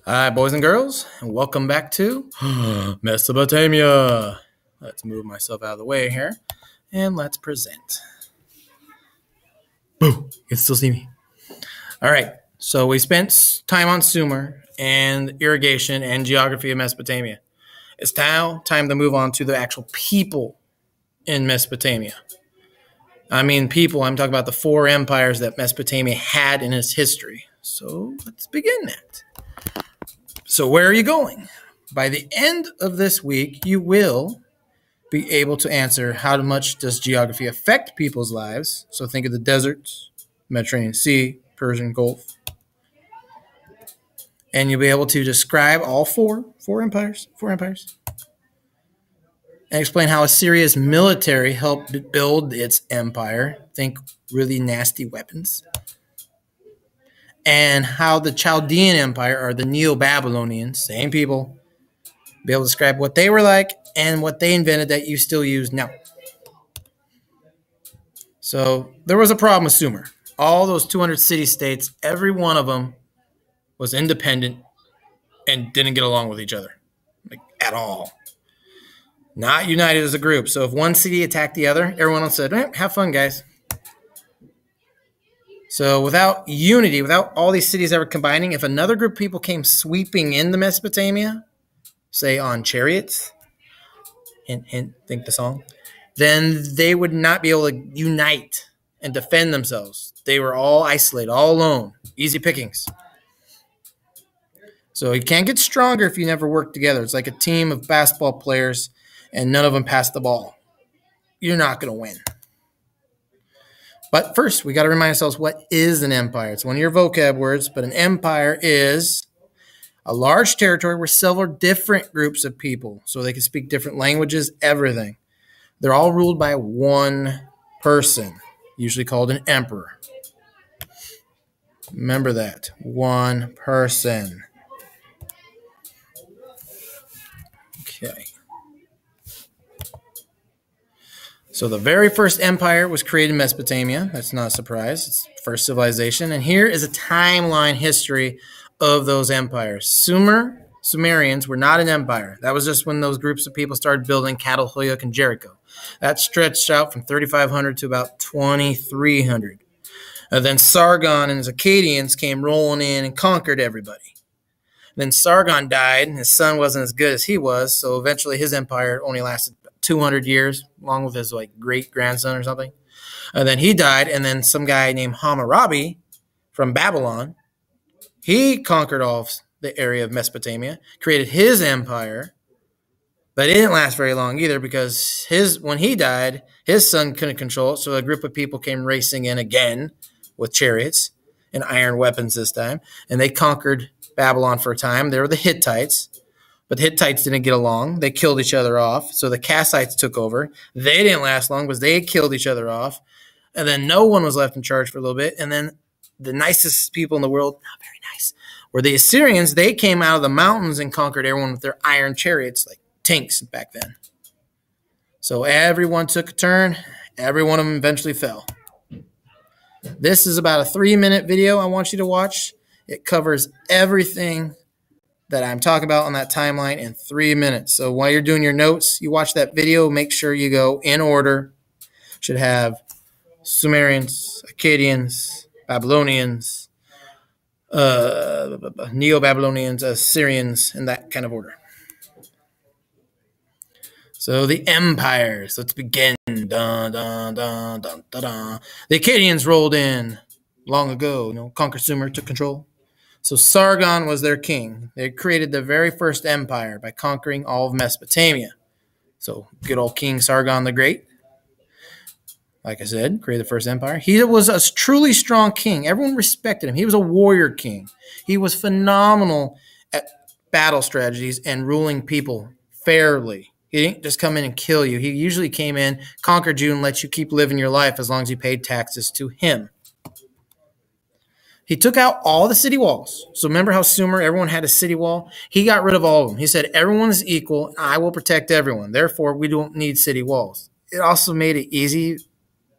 Hi, boys and girls, and welcome back to Mesopotamia. Let's move myself out of the way here, and let's present. Boo! You can still see me. All right, so we spent time on Sumer and irrigation and geography of Mesopotamia. It's now time to move on to the actual people in Mesopotamia. I mean people, I'm talking about the four empires that Mesopotamia had in its history. So let's begin that. So where are you going? By the end of this week, you will be able to answer how much does geography affect people's lives. So think of the deserts, Mediterranean Sea, Persian Gulf. And you'll be able to describe all four empires, and explain how Assyria's military helped build its empire. Think really nasty weapons. And how the Chaldean Empire, or the Neo-Babylonians, same people, be able to describe what they were like and what they invented that you still use now. So there was a problem with Sumer. All those 200 city-states, every one of them was independent and didn't get along with each other, like at all. Not united as a group. So if one city attacked the other, everyone else said, have fun, guys. So without unity, without all these cities ever combining, if another group of people came sweeping into Mesopotamia, say on chariots, hint, hint, think the song, then they would not be able to unite and defend themselves. They were all isolated, all alone, easy pickings. So you can't get stronger if you never work together. It's like a team of basketball players and none of them pass the ball. You're not going to win. But first, we got to remind ourselves, what is an empire? It's one of your vocab words, but an empire is a large territory where several different groups of people, so they can speak different languages, everything. They're all ruled by one person, usually called an emperor. Remember that. One person. Okay. So the very first empire was created in Mesopotamia. That's not a surprise. It's the first civilization. And here is a timeline history of those empires. Sumerians were not an empire. That was just when those groups of people started building Catalhoyuk and Jericho. That stretched out from 3,500 to about 2,300. Then Sargon and his Akkadians came rolling in and conquered everybody. Then Sargon died, and his son wasn't as good as he was, so eventually his empire only lasted 200 years, along with his great-grandson or something. And then he died, and then some guy named Hammurabi from Babylon, he conquered all of the area of Mesopotamia, created his empire, but it didn't last very long either, because when he died, his son couldn't control it, so a group of people came racing in again with chariots and iron weapons this time, and they conquered Babylon for a time. They were the Hittites. But the Hittites didn't get along. They killed each other off. So the Kassites took over. They didn't last long because they killed each other off. And then no one was left in charge for a little bit. And then the nicest people in the world, not very nice, were the Assyrians. They came out of the mountains and conquered everyone with their iron chariots, like tanks back then. So everyone took a turn. Every one of them eventually fell. This is about a 3-minute video I want you to watch. It covers everything that I'm talking about on that timeline in 3 minutes. So while you're doing your notes, you watch that video, make sure you go in order. Should have Sumerians, Akkadians, Babylonians, Neo-Babylonians, Assyrians, in that kind of order. So the empires, let's begin. Dun, dun, dun, dun, dun, dun. The Akkadians rolled in long ago, conquered Sumer, took control. So Sargon was their king. They created the very first empire by conquering all of Mesopotamia. So good old King Sargon the Great, like I said, created the first empire. He was a truly strong king. Everyone respected him. He was a warrior king. He was phenomenal at battle strategies and ruling people fairly. He didn't just come in and kill you. He usually came in, conquered you, and let you keep living your life as long as you paid taxes to him. He took out all the city walls. So remember how Sumer, everyone had a city wall? He got rid of all of them. He said, everyone is equal. I will protect everyone. Therefore, we don't need city walls. It also made it easy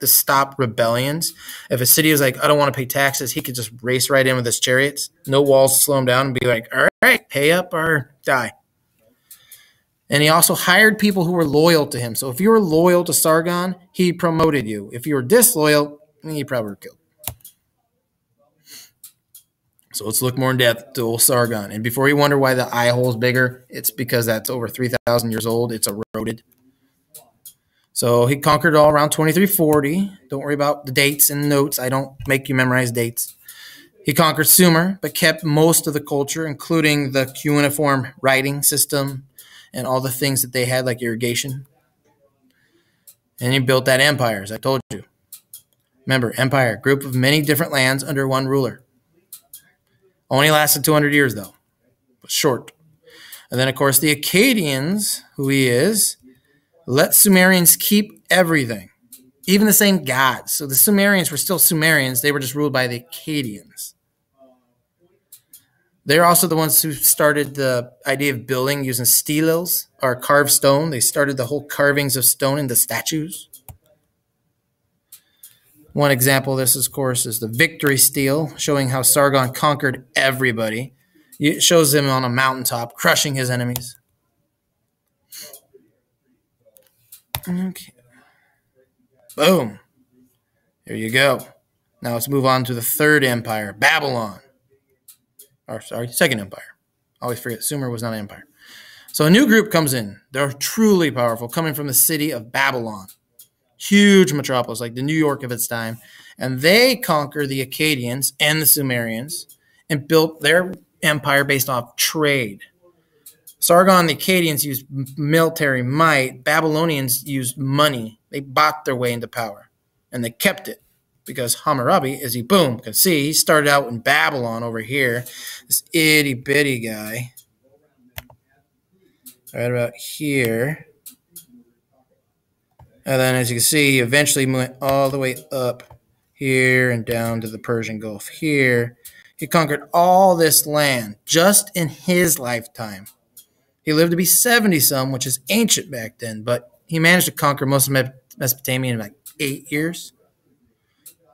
to stop rebellions. If a city was like, I don't want to pay taxes, he could just race right in with his chariots. No walls to slow him down and be like, all right, pay up or die. And he also hired people who were loyal to him. So if you were loyal to Sargon, he promoted you. If you were disloyal, he probably were killed. So let's look more in depth to old Sargon. And before you wonder why the eye hole is bigger, it's because that's over 3,000 years old. It's eroded. So he conquered all around 2340. Don't worry about the dates and notes. I don't make you memorize dates. He conquered Sumer, but kept most of the culture, including the cuneiform writing system and all the things that they had, like irrigation. And he built that empire, as I told you. Remember, empire, group of many different lands under one ruler. Only lasted 200 years, though. But short. And then, of course, the Akkadians, who he is, let Sumerians keep everything, even the same gods. So the Sumerians were still Sumerians. They were just ruled by the Akkadians. They're also the ones who started the idea of building using steles or carved stone. They started the whole carvings of stone into statues. One example of this, of course, is the victory stele, showing how Sargon conquered everybody. It shows him on a mountaintop, crushing his enemies. Okay. Boom. There you go. Now let's move on to the third empire, Babylon. Second empire. I always forget Sumer was not an empire. So a new group comes in. They're truly powerful, coming from the city of Babylon. Huge metropolis, like the New York of its time. And they conquer the Akkadians and the Sumerians and built their empire based off trade. Sargon and the Akkadians used military might. Babylonians used money. They bought their way into power. And they kept it. Because Hammurabi, as you can see, he started out in Babylon over here. This itty bitty guy. Right about here. And then as you can see, he eventually went all the way up here and down to the Persian Gulf here. He conquered all this land just in his lifetime. He lived to be 70-some, which is ancient back then, but he managed to conquer most of Mesopotamia in like 8 years.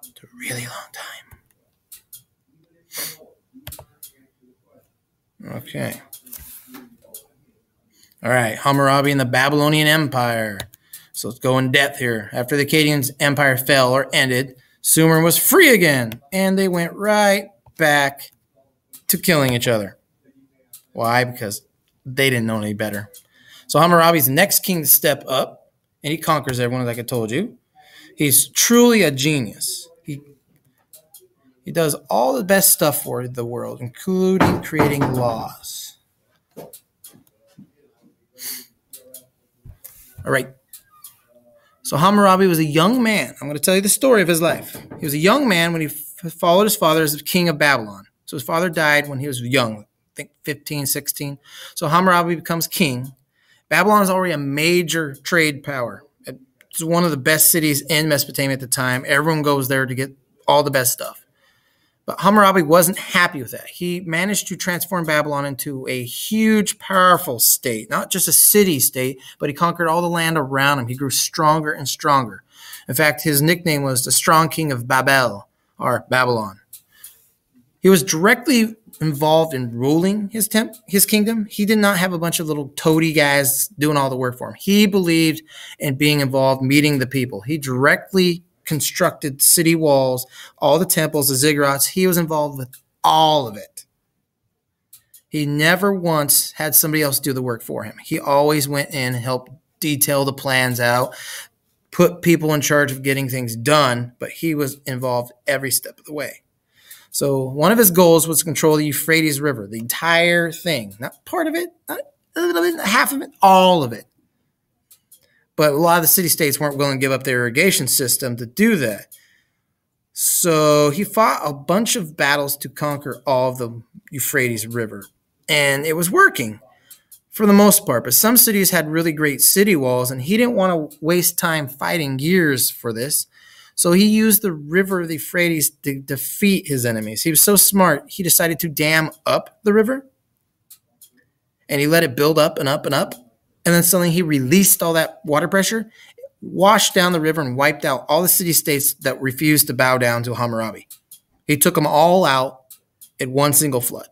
It's a really long time. Okay. All right, Hammurabi and the Babylonian Empire. So let's go in depth here. After the Akkadian Empire fell or ended, Sumer was free again, and they went right back to killing each other. Why? Because they didn't know any better. So Hammurabi's the next king to step up, and he conquers everyone, like I told you. He's truly a genius. He does all the best stuff for the world, including creating laws. All right. So Hammurabi was a young man. I'm going to tell you the story of his life. He was a young man when he followed his father as the king of Babylon. So his father died when he was young, I think 15, 16. So Hammurabi becomes king. Babylon is already a major trade power. It's one of the best cities in Mesopotamia at the time. Everyone goes there to get all the best stuff. But Hammurabi wasn't happy with that. He managed to transform Babylon into a huge, powerful state, not just a city-state, but he conquered all the land around him. He grew stronger and stronger. In fact, his nickname was the Strong King of Babel, or Babylon. He was directly involved in ruling his kingdom. He did not have a bunch of little toady guys doing all the work for him. He believed in being involved, meeting the people. He directly constructed city walls, all the temples, the ziggurats. He was involved with all of it. He never once had somebody else do the work for him. He always went in and helped detail the plans out, put people in charge of getting things done, but he was involved every step of the way. So one of his goals was to control the Euphrates River, the entire thing. Not part of it, not a little bit, half of it, all of it. But a lot of the city-states weren't willing to give up their irrigation system to do that. So he fought a bunch of battles to conquer all of the Euphrates River. And it was working for the most part. But some cities had really great city walls, and he didn't want to waste time fighting years for this. So he used the river of the Euphrates to defeat his enemies. He was so smart, he decided to dam up the river. And he let it build up and up and up. And then suddenly he released all that water pressure. washed down the river and wiped out all the city-states that refused to bow down to Hammurabi. He took them all out in one single flood.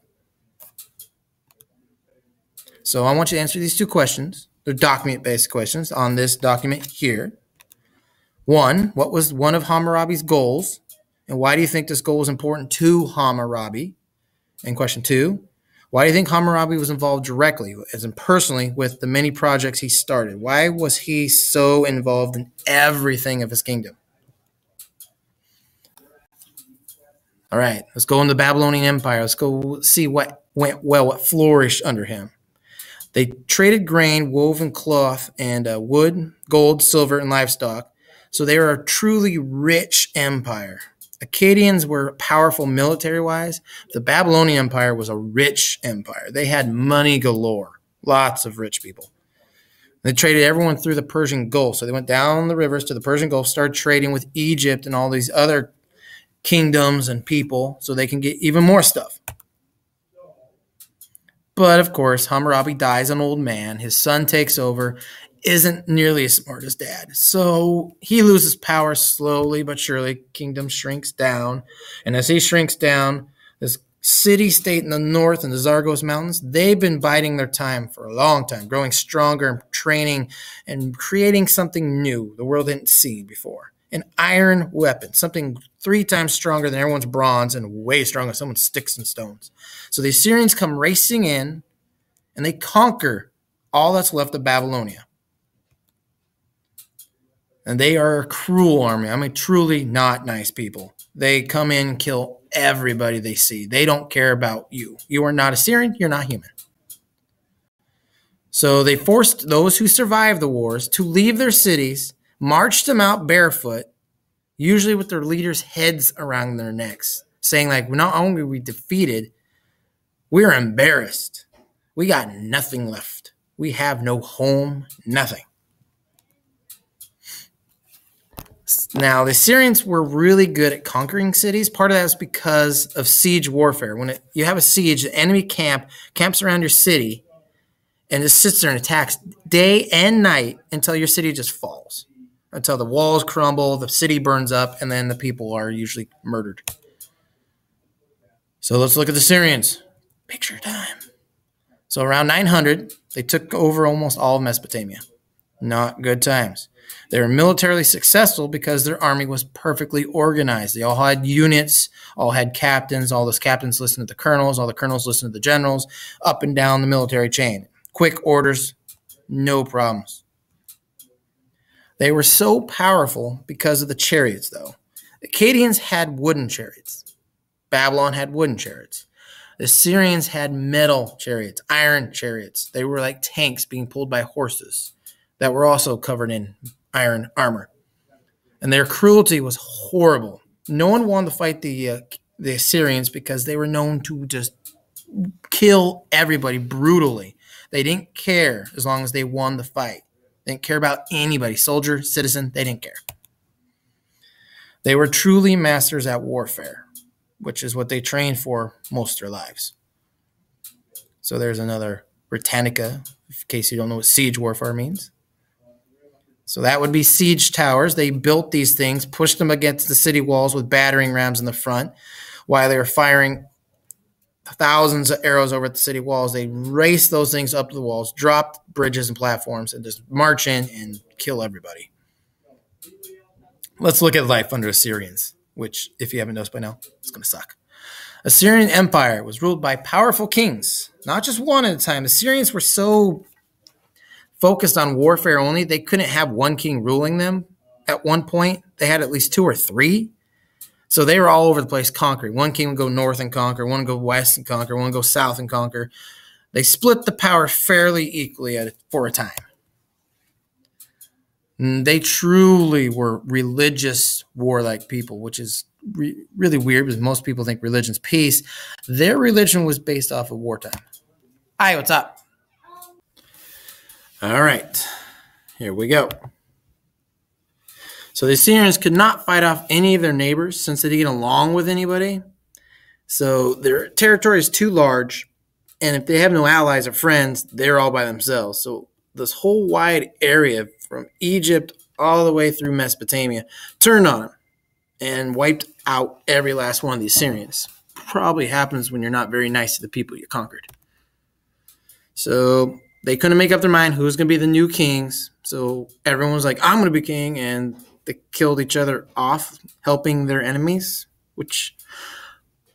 So I want you to answer these two questions. They're document-based questions on this document here. One, what was one of Hammurabi's goals? And why do you think this goal was important to Hammurabi? And question two, why do you think Hammurabi was involved directly, as in personally, with the many projects he started? Why was he so involved in everything of his kingdom? All right, let's go into the Babylonian Empire. Let's go see what went well, what flourished under him. They traded grain, woven cloth, and wood, gold, silver, and livestock. So they were a truly rich empire. Akkadians were powerful military-wise. The Babylonian Empire was a rich empire. They had money galore, lots of rich people. They traded everyone through the Persian Gulf. So they went down the rivers to the Persian Gulf, started trading with Egypt and all these other kingdoms and people so they can get even more stuff. But, of course, Hammurabi dies an old man. His son takes over, isn't nearly as smart as dad. So he loses power slowly but surely. Kingdom shrinks down. And as he shrinks down, this city-state in the north and the Zagros Mountains, they've been biding their time for a long time, growing stronger and training and creating something new the world hadn't seen before. An iron weapon, something 3 times stronger than everyone's bronze and way stronger than someone's sticks and stones. So the Assyrians come racing in, and they conquer all that's left of Babylonia. And they are a cruel army. I mean, truly not nice people. They come in and kill everybody they see. They don't care about you. You are not Assyrian. You're not human. So they forced those who survived the wars to leave their cities, marched them out barefoot, usually with their leaders' heads around their necks, saying like, not only are we defeated, we're embarrassed. We got nothing left. We have no home, nothing. Now, the Assyrians were really good at conquering cities. Part of that is because of siege warfare. When you have a siege, the enemy camps around your city and just sits there and attacks day and night until your city just falls, until the walls crumble, the city burns up, and then the people are usually murdered. So let's look at the Assyrians. Picture time. So around 900, they took over almost all of Mesopotamia. Not good times. They were militarily successful because their army was perfectly organized. They all had units, all had captains. All those captains listened to the colonels. All the colonels listened to the generals, up and down the military chain. Quick orders, no problems. They were so powerful because of the chariots, though. The Akkadians had wooden chariots. Babylon had wooden chariots. The Assyrians had metal chariots, iron chariots. They were like tanks being pulled by horses that were also covered in iron armor. And their cruelty was horrible. No one wanted to fight the Assyrians because they were known to just kill everybody brutally. They didn't care as long as they won the fight. They didn't care about anybody, soldier, citizen, they didn't care. They were truly masters at warfare, which is what they trained for most of their lives. So there's another Britannica, in case you don't know what siege warfare means. So that would be siege towers. They built these things, pushed them against the city walls with battering rams in the front. While they were firing thousands of arrows over at the city walls, they raced those things up to the walls, dropped bridges and platforms, and just march in and kill everybody. Let's look at life under Assyrians, which, if you haven't noticed by now, it's going to suck. Assyrian Empire was ruled by powerful kings, not just one at a time. The Assyrians were so focused on warfare only, they couldn't have one king ruling them. At one point, they had at least 2 or 3. So they were all over the place conquering. One king would go north and conquer, one would go west and conquer, one would go south and conquer. They split the power fairly equally for a time. And they truly were religious, warlike people, which is really weird because most people think religion's peace. Their religion was based off of wartime. Hi, what's up? All right, here we go. So the Assyrians could not fight off any of their neighbors since they didn't get along with anybody. So their territory is too large, and if they have no allies or friends, they're all by themselves. So this whole wide area from Egypt all the way through Mesopotamia, turned on them and wiped out every last one of the Assyrians. Probably happens when you're not very nice to the people you conquered. So they couldn't make up their mind who was going to be the new kings. So everyone was like, I'm going to be king. And they killed each other off, helping their enemies, which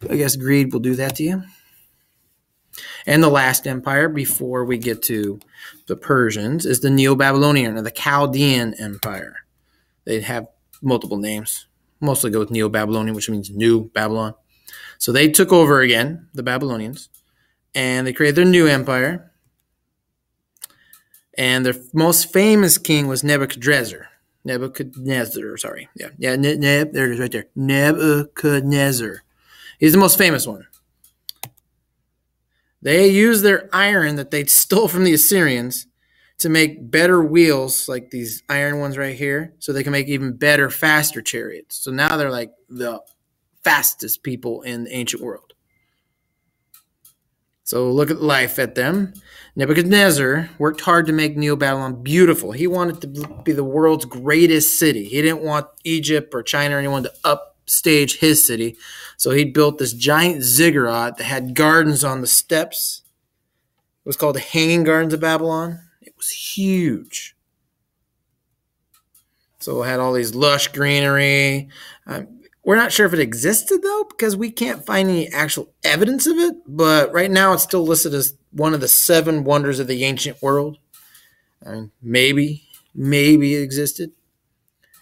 I guess greed will do that to you. And the last empire before we get to the Persians is the Neo-Babylonian or the Chaldean Empire. They have multiple names. Mostly go with Neo-Babylonian, which means New Babylon. So they took over again, the Babylonians, and they created their new empire. And their most famous king was Nebuchadnezzar. There it is right there. Nebuchadnezzar. He's the most famous one. They used their iron that they stole from the Assyrians to make better wheels, like these iron ones right here, so they can make even better, faster chariots. So now they're like the fastest people in the ancient world. So look at life at them. Nebuchadnezzar worked hard to make Neo-Babylon beautiful. He wanted to be the world's greatest city. He didn't want Egypt or China or anyone to upstage his city. So he built this giant ziggurat that had gardens on the steps. It was called the Hanging Gardens of Babylon. It was huge. So it had all these lush greenery. We're not sure if it existed, though, because we can't find any actual evidence of it. But right now it's still listed as one of the 7 wonders of the ancient world. I mean, maybe it existed.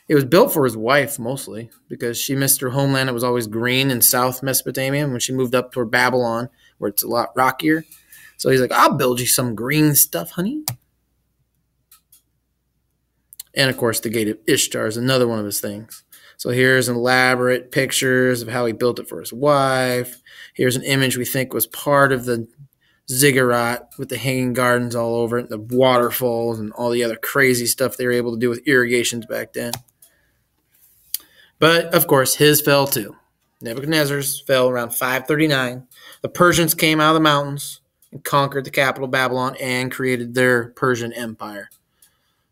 It was built for his wife, mostly, because she missed her homeland. It was always green in South Mesopotamia. And when she moved up toward Babylon, where it's a lot rockier. So he's like, I'll build you some green stuff, honey. And, of course, the Gate of Ishtar is another one of his things. So here's elaborate pictures of how he built it for his wife. Here's an image we think was part of the ziggurat with the hanging gardens all over it, the waterfalls, and all the other crazy stuff they were able to do with irrigations back then. But, of course, his fell too. Nebuchadnezzar's fell around 539. The Persians came out of the mountains and conquered the capital, Babylon, and created their Persian Empire.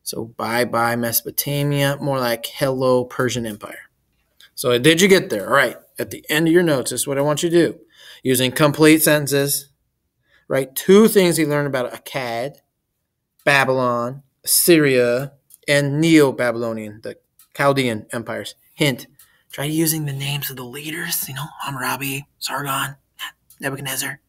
So bye-bye Mesopotamia, more like hello Persian Empire. So did you get there? All right, at the end of your notes, this is what I want you to do. Using complete sentences, write 2 things you learned about Akkad, Babylon, Assyria, and Neo-Babylonian, the Chaldean empires. Hint, try using the names of the leaders, Hammurabi, Sargon, Nebuchadnezzar.